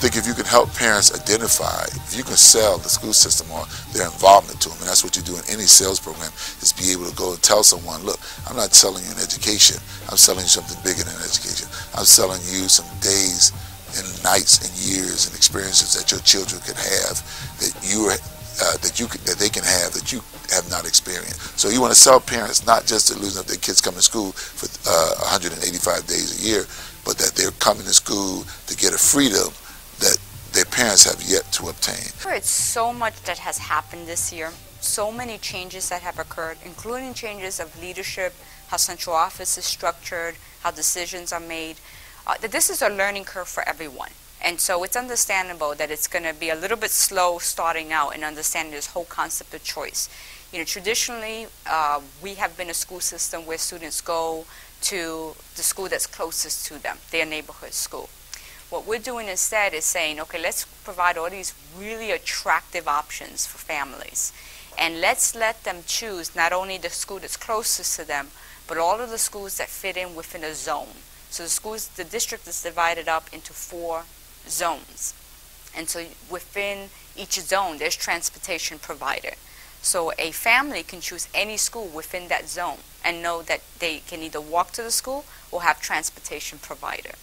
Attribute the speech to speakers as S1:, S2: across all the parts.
S1: think if you can help parents identify, if you can sell the school system or their involvement to them, and that's what you do in any sales program, is be able to go and tell someone, look, I'm not selling you an education, I'm selling you something bigger than education. I'm selling you some days and nights and years and experiences that your children could have, that that they can have that you have not experienced. So you want to sell parents not just the illusion of their kids coming to school for 185 days a year, but that they're coming to school to get a freedom that their parents have yet to obtain.
S2: It's so much that has happened this year, so many changes that have occurred, including changes of leadership, how central office is structured, how decisions are made. That this is a learning curve for everyone. And so it's understandable that it's going to be a little bit slow starting out and understanding this whole concept of choice. You know, traditionally, we have been a school system where students go to the school that's closest to them, their neighborhood school. What we're doing instead is saying, okay, let's provide all these really attractive options for families. And let's let them choose not only the school that's closest to them, but all of the schools that fit in within a zone. So the district is divided up into 4 zones. And so within each zone, there's transportation provided. So a family can choose any school within that zone and know that they can either walk to the school or have transportation provided.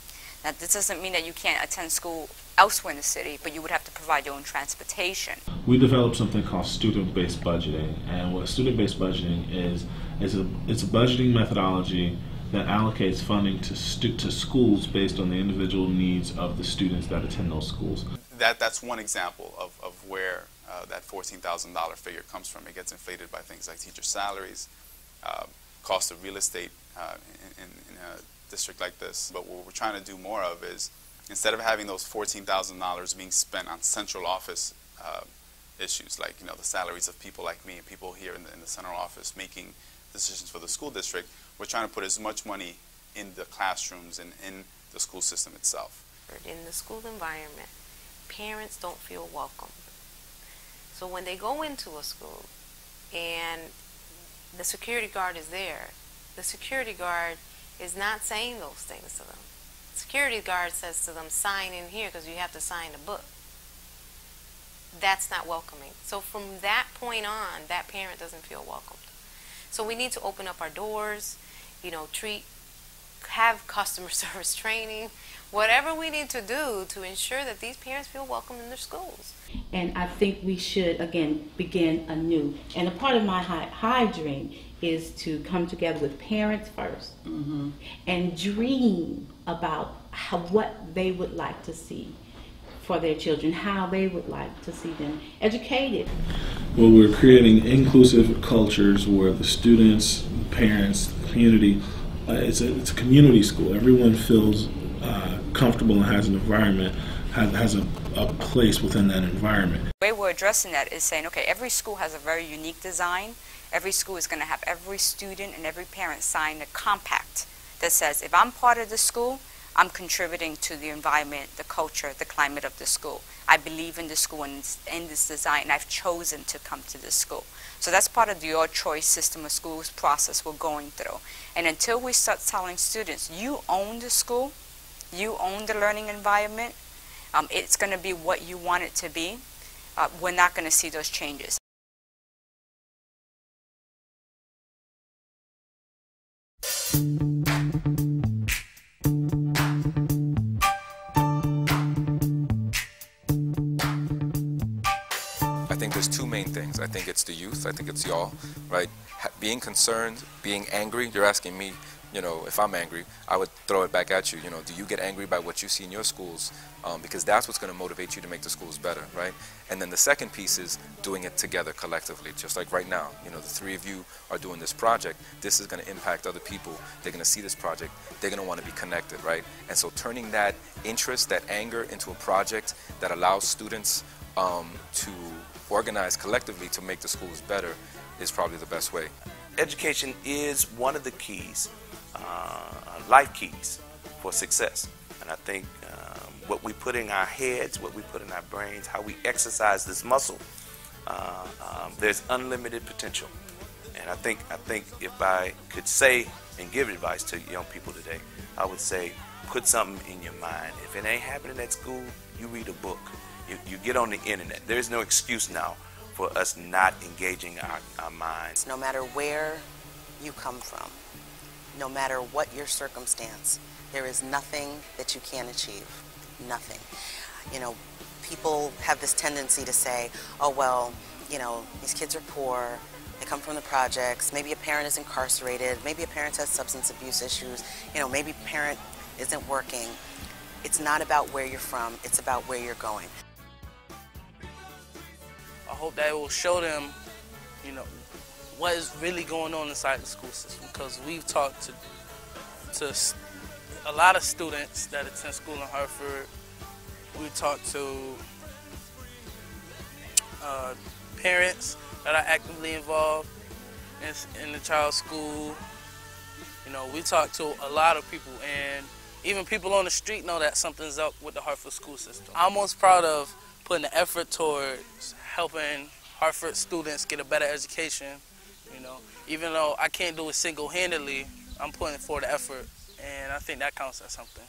S2: Now, this doesn't mean that you can't attend school elsewhere in the city, but you would have to provide your own transportation.
S3: We developed something called student-based budgeting, and what student-based budgeting is it's a budgeting methodology that allocates funding to schools based on the individual needs of the students that attend those schools.
S4: That's one example of where that $14,000 figure comes from. It gets inflated by things like teacher salaries, cost of real estate in a district like this. But what we're trying to do more of is, instead of having those $14,000 being spent on central office issues, like the salaries of people like me and people here in the central office making decisions for the school district, we're trying to put as much money in the classrooms and in the school system itself.
S5: In the school environment, parents don't feel welcome. So when they go into a school and the security guard is there, the security guard is not saying those things to them. The security guard says to them, sign in here because you have to sign a book. That's not welcoming. So from that point on, that parent doesn't feel welcomed. So we need to open up our doors, have customer service training, whatever we need to do to ensure that these parents feel welcome in their schools.
S6: And I think we should, again, begin anew. And a part of my high dream is to come together with parents first and dream about what they would like to see for their children, how they would like to see them educated.
S3: Well, we're creating inclusive cultures where the students, parents, the community, it's a community school. Everyone feels comfortable and has an environment, has a place within that environment.
S2: The way we're addressing that is saying, okay, every school has a very unique design. Every school is going to have every student and every parent sign a compact that says, if I'm part of the school, I'm contributing to the environment, the culture, the climate of the school. I believe in the school and in this design, and I've chosen to come to this school. So that's part of the Your Choice system of schools process we're going through. And until we start telling students, you own the school, you own the learning environment, it's going to be what you want it to be, we're not going to see those changes.
S7: I think there's 2 main things. I think it's the youth. I think it's y'all, right? Being concerned, being angry. You're asking me, if I'm angry, I would throw it back at you. Do you get angry by what you see in your schools? Because that's what's going to motivate you to make the schools better, right? And then the second piece is doing it together collectively, just like right now. The 3 of you are doing this project. This is going to impact other people. They're going to see this project. They're going to want to be connected, right? And so turning that interest, that anger into a project that allows students to organize collectively to make the schools better is probably the best way.
S8: Education is one of the keys, life keys for success. And I think what we put in our heads, what we put in our brains, how we exercise this muscle, there's unlimited potential. And I think if I could say and give advice to young people today, I would say, put something in your mind. If it ain't happening at school, you read a book, you get on the internet. There's no excuse now for us not engaging our minds.
S9: No matter where you come from, no matter what your circumstance, there is nothing that you can't achieve. Nothing. You know, people have this tendency to say, oh, well, you know, these kids are poor, they come from the projects, maybe a parent is incarcerated, maybe a parent has substance abuse issues, you know, maybe a parent isn't working. It's not about where you're from, it's about where you're going.
S10: I hope that it will show them, you know, what is really going on inside the school system, because we've talked to a lot of students that attend school in Hartford. We talked to parents that are actively involved in the child's school. You know, we talk to a lot of people, and even people on the street know that something's up with the Hartford school system. I'm most proud of putting the effort towards helping Hartford students get a better education. You know, even though I can't do it single-handedly, I'm putting forth the effort, and I think that counts as something.